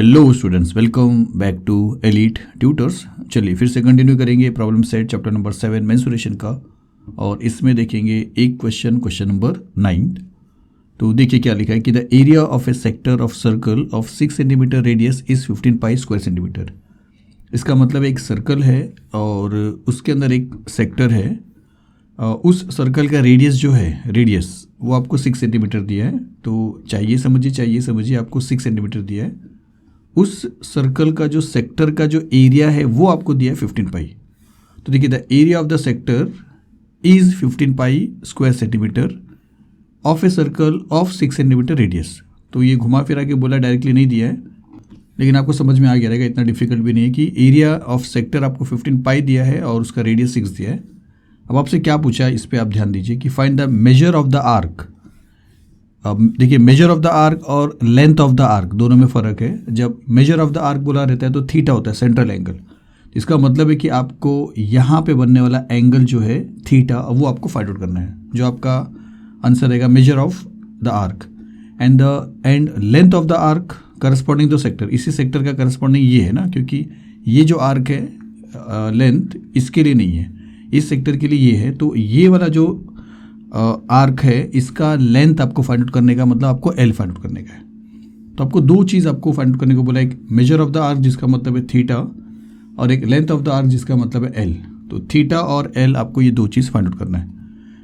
Hello students, welcome back to Elite Tutors. चलिए फिर से कंटिन्यू करेंगे problem set chapter number 7 mensuration का, और इसमें देखेंगे एक क्वेश्चन नंबर 9। तो देखिए क्या लिखा है कि the area of A sector of circle of 6 centimetre radius is 15 pi square centimetre. इसका मतलब एक सर्कल है और उसके अंदर एक सेक्टर है। उस सर्कल का रेडियस जो है, रेडियस वो आपको 6 सेंटीमीटर दिया है। तो चाहिए समझिए आपको 6 सेंटीमीटर दिया है। उस सर्कल का जो सेक्टर का जो एरिया है वो आपको दिया है 15 पाई। तो देखिए the area of the sector is 15 pi square centimetre of a circle of 6 centimetre radius. तो ये घुमा फिरा के बोला, डायरेक्टली नहीं दिया है, लेकिन आपको समझ में आ गया रहेगा, इतना डिफिकल्ट भी नहीं है कि एरिया ऑफ सेक्टर आपको 15 पाई दिया है और उसका रेडियस 6 दिया है। अब आपसे क्या पूछा है, इस पर आप ध्यान दीजिए कि find the measure of the arc. अब देखिए मेजर ऑफ द आर्क और लेंथ ऑफ द आर्क दोनों में फ़र्क है। जब मेजर ऑफ द आर्क बोला रहता है तो थीटा होता है, सेंट्रल एंगल। इसका मतलब है कि आपको यहाँ पे बनने वाला एंगल जो है थीटा, वो आपको फाइंड आउट करना है। जो आपका आंसर रहेगा measure of the arc and length of the arc corresponding to sector. इसी सेक्टर का करस्पॉन्डिंग ये है ना, क्योंकि ये जो आर्क है लेंथ इसके लिए नहीं है, इस सेक्टर के लिए ये है। तो ये वाला जो आर्क है इसका लेंथ आपको फाइंड आउट करने का मतलब आपको एल फाइंड आउट करने का है। तो आपको दो चीज़ आपको फाइंड आउट करने को बोला, एक मेजर ऑफ द आर्क जिसका मतलब है थीटा, और एक लेंथ ऑफ द आर्क जिसका मतलब है एल। तो थीटा और एल आपको ये दो चीज़ फाइंड आउट करना है।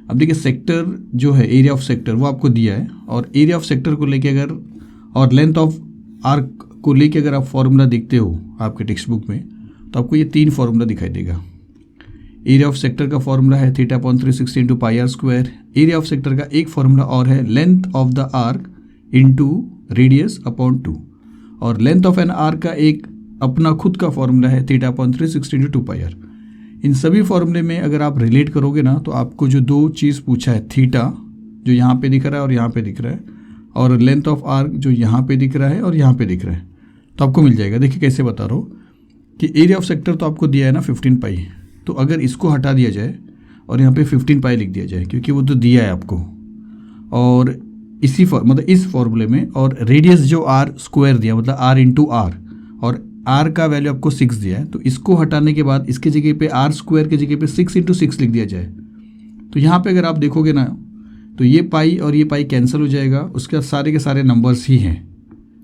अब देखिए सेक्टर जो है, एरिया ऑफ सेक्टर वो आपको दिया है, और एरिया ऑफ सेक्टर को लेके अगर और लेंथ ऑफ आर्क को लेके अगर आप फॉर्मूला देखते हो आपके टेक्स्ट बुक में, तो आपको ये 3 फॉर्मूला दिखाई देगा। एरिया ऑफ सेक्टर का फॉर्मूला है theta upon 360 into pi r square. Area of sector का एक फॉर्मूला और है length of the arc into radius upon 2, और लेंथ ऑफ एन आर्क का एक अपना खुद का फॉर्मूला है theta upon 360 into 2 pi r. इन सभी फॉर्मूले में अगर आप रिलेट करोगे ना, तो आपको जो दो चीज़ पूछा है, थीटा जो यहाँ पे दिख रहा है और यहाँ पे दिख रहा है, और लेंथ ऑफ आर्क जो यहाँ पे दिख रहा है और यहाँ पे दिख रहा है, तो आपको मिल जाएगा। देखिए कैसे बता रहा हूँ कि एरिया ऑफ सेक्टर तो आपको दिया है ना 15 पाई, तो अगर इसको हटा दिया जाए और यहाँ पे 15 पाई लिख दिया जाए, क्योंकि वो तो दिया है आपको, और इसी मतलब इस फॉर्मूले में, और रेडियस जो आर स्क्वायर दिया मतलब आर इंटू आर, और आर का वैल्यू आपको 6 दिया है, तो इसको हटाने के बाद इसके जगह पे आर स्क्वायर की जगह पे 6 इंटू 6 लिख दिया जाए, तो यहाँ पे अगर आप देखोगे ना, तो ये पाई और ये पाई कैंसिल हो जाएगा, उसके सारे के सारे नंबर्स ही हैं,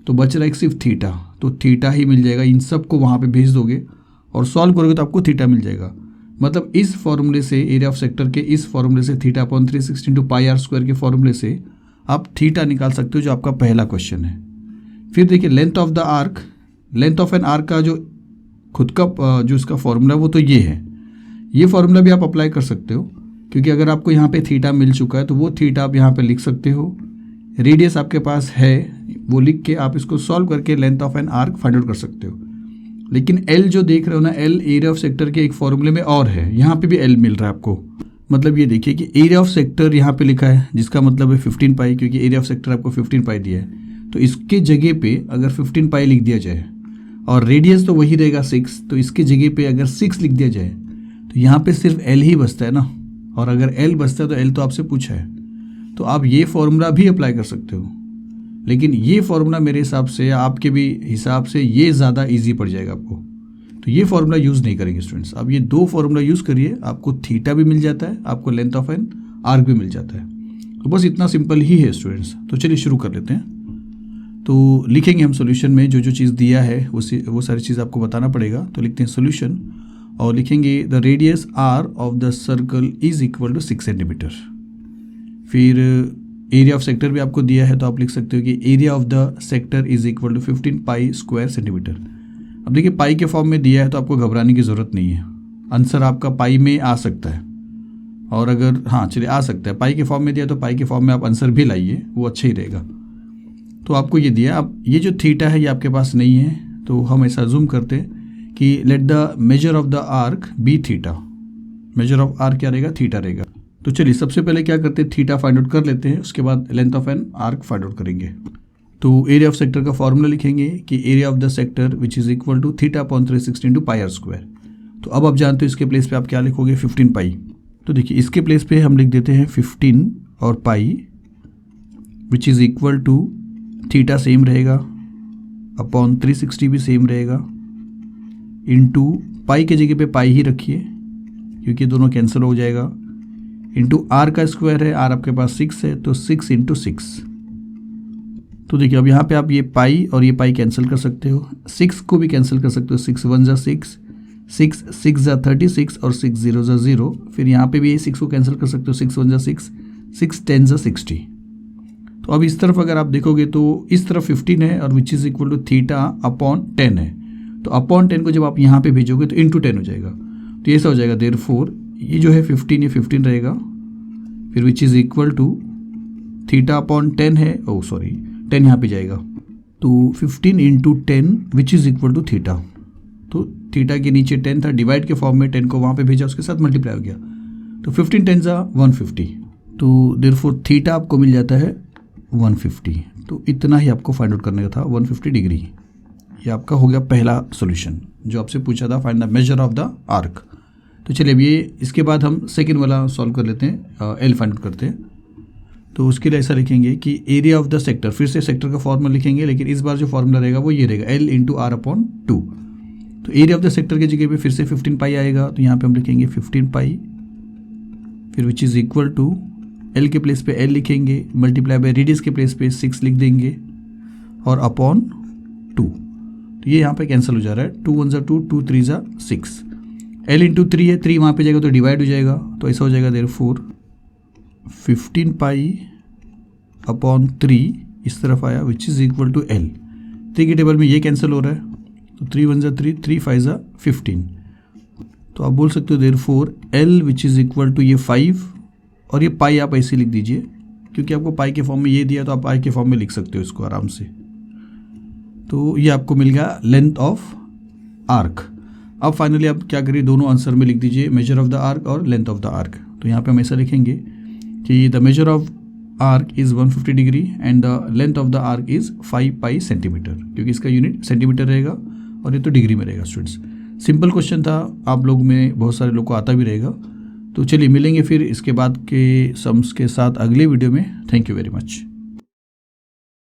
तो बच रहा है सिर्फ थीटा। तो थीटा ही मिल जाएगा, इन सब को वहाँ पे भेज दोगे और सॉल्व करोगे तो आपको थीटा मिल जाएगा। मतलब इस फॉर्मूले से, एरिया ऑफ सेक्टर के इस फॉर्मूले से, theta upon 360 into pi r square के फॉर्मूले से आप थीटा निकाल सकते हो, जो आपका पहला क्वेश्चन है। फिर देखिए length of the arc, length of an arc का जो खुद का जो इसका फॉर्मूला वो तो ये है। ये फॉर्मूला भी आप अप्लाई कर सकते हो, क्योंकि अगर आपको यहाँ पे थीटा मिल चुका है तो वो थीटा आप यहाँ पे लिख सकते हो। रेडियस आपके पास है, वो लिख के आप इसको सॉल्व करके length of an arc find out कर सकते हो। लेकिन एल जो देख रहे हो ना, एल एरिया ऑफ सेक्टर के एक फॉर्मूले में और है, यहाँ पे भी एल मिल रहा है आपको। मतलब ये देखिए कि एरिया ऑफ सेक्टर यहाँ पे लिखा है, जिसका मतलब है 15 पाई, क्योंकि एरिया ऑफ सेक्टर आपको 15 पाई दिया है। तो इसके जगह पे अगर 15 पाई लिख दिया जाए, और रेडियस तो वही रहेगा 6, तो इसके जगह पे अगर 6 लिख दिया जाए, तो यहाँ पे सिर्फ एल ही बचता है ना, और अगर एल बचता है तो एल तो आपसे पूछा है, तो आप ये फॉर्मूला भी अप्लाई कर सकते हो। लेकिन ये फॉर्मूला मेरे हिसाब से, आपके भी हिसाब से, ये ज़्यादा ईजी पड़ जाएगा आपको, तो ये फॉर्मूला यूज़ नहीं करेंगे स्टूडेंट्स। अब ये 2 फॉर्मूला यूज़ करिए, आपको थीटा भी मिल जाता है, आपको लेंथ ऑफ एन आर्क भी मिल जाता है। तो बस इतना सिंपल ही है स्टूडेंट्स। तो चलिए शुरू कर लेते हैं। तो लिखेंगे हम सॉल्यूशन में जो जो चीज़ दिया है वो सारी चीज़ आपको बताना पड़ेगा। तो लिखते हैं सॉल्यूशन, और लिखेंगे the radius r of the circle is equal to 6 centimetre. फिर एरिया ऑफ सेक्टर भी आपको दिया है, तो आप लिख सकते हो कि area of the sector is equal to 15 pi square centimetre. अब देखिए पाई के फॉर्म में दिया है, तो आपको घबराने की ज़रूरत नहीं है, आंसर आपका पाई में आ सकता है। और अगर हाँ चलिए आ सकता है, पाई के फॉर्म में दिया तो पाई के फॉर्म में आप आंसर भी लाइए, वो अच्छा ही रहेगा। तो आपको ये दिया। अब ये जो थीटा है ये आपके पास नहीं है, तो हम ऐसा जूम करते हैं कि let the measure of the arc be theta. Measure of arc क्या रहेगा, थीटा रहेगा। तो चलिए सबसे पहले क्या करते हैं, थीटा फाइंड आउट कर लेते हैं, उसके बाद length of an arc find out करेंगे। तो एरिया ऑफ सेक्टर का फॉर्मूला लिखेंगे कि area of the sector which is equal to theta upon 360 into pi r square. तो अब आप जानते हो इसके प्लेस पे आप क्या लिखोगे, 15 पाई। तो देखिए इसके प्लेस पे हम लिख देते हैं 15 और pi which is equal to theta same रहेगा अपॉन 360 भी सेम रहेगा, इंटू पाई की जगह पे पाई ही रखिए क्योंकि दोनों कैंसिल हो जाएगा, इंटू आर का स्क्वायर है, आर आपके पास 6 है तो 6 इंटू 6। तो देखिए अब यहाँ पे आप ये पाई और ये पाई कैंसिल कर सकते हो, 6 को भी कैंसिल कर सकते हो, 6 1 जा 6, 6 6 जा 36 और 6 0 जा 0। फिर यहाँ पे भी 6 को कैंसिल कर सकते हो, 6 1 जा 6, 6 10 जा 60। तो अब इस तरफ अगर आप देखोगे तो इस तरफ 15 है और which is equal to theta upon 10 है। तो अपॉन 10 को जब आप यहाँ पे भेजोगे तो इंटू 10 हो जाएगा, तो ये ऐसा हो जाएगा देयरफॉर ये जो है 15 ये 15 रहेगा, फिर which is equal to theta upon 10 है, ओ सॉरी 10 यहाँ पे जाएगा, तो 15 into 10 which is equal to theta. तो थीटा के नीचे 10 था, डिवाइड के फॉर्म में 10 को वहाँ पे भेजा, उसके साथ मल्टीप्लाई हो गया, तो 15 10 जा 150, तो देयरफॉर थीटा आपको मिल जाता है 150। तो इतना ही आपको फाइंड आउट करने का था, 150 डिग्री। ये आपका हो गया पहला सॉल्यूशन जो आपसे पूछा था, find the measure of the arc. तो चलिए अब ये इसके बाद हम सेकेंड वाला सॉल्व कर लेते हैं, एल फाइंड आउट करते हैं। तो उसके लिए ऐसा लिखेंगे कि एरिया ऑफ द सेक्टर, फिर से सेक्टर का फॉर्मूला लिखेंगे, लेकिन इस बार जो फॉर्मूला रहेगा वो ये रहेगा एल इंटू आर अपॉन 2। तो एरिया ऑफ द सेक्टर की जगह पे फिर से 15 पाई आएगा, तो यहाँ पे हम लिखेंगे 15 पाई, फिर which is equal to L के प्लेस पे एल लिखेंगे, मल्टीप्लाई बाय रेडियस के प्लेस पे 6 लिख देंगे और अपॉन 2। तो ये यहाँ पे कैंसिल हो जा रहा है, 2 1 जा 2, 2 3 जा 6, एल इंटू 3 है, 3 वहाँ पे जाएगा तो डिवाइड हो जाएगा, तो ऐसा हो जाएगा देयरफॉर 15 पाई अपॉन 3 इस तरफ आया which is equal to L. 3 के टेबल में ये कैंसिल हो रहा है, तो 3 1 जा 3, 3 5 जा 15। तो आप बोल सकते हो therefore L which is equal to ये 5 और ये पाई आप ऐसे लिख दीजिए क्योंकि आपको पाई के फॉर्म में ये दिया तो आप पाई के फॉर्म में लिख सकते हो इसको आराम से। तो ये आपको मिल गया लेंथ ऑफ आर्क। अब फाइनली आप क्या करिए, दोनों आंसर में लिख दीजिए मेजर ऑफ द आर्क और लेंथ ऑफ द आर्क। तो यहाँ पे हम ऐसा लिखेंगे कि the measure of arc is 150 degree and the length of the arc is 5 pi centimetre, क्योंकि इसका यूनिट सेंटीमीटर रहेगा और ये तो डिग्री में रहेगा। स्टूडेंट्स सिंपल क्वेश्चन था, आप लोग में बहुत सारे लोग को आता भी रहेगा। तो चलिए मिलेंगे फिर इसके बाद के सम्स के साथ अगले वीडियो में। Thank you very much.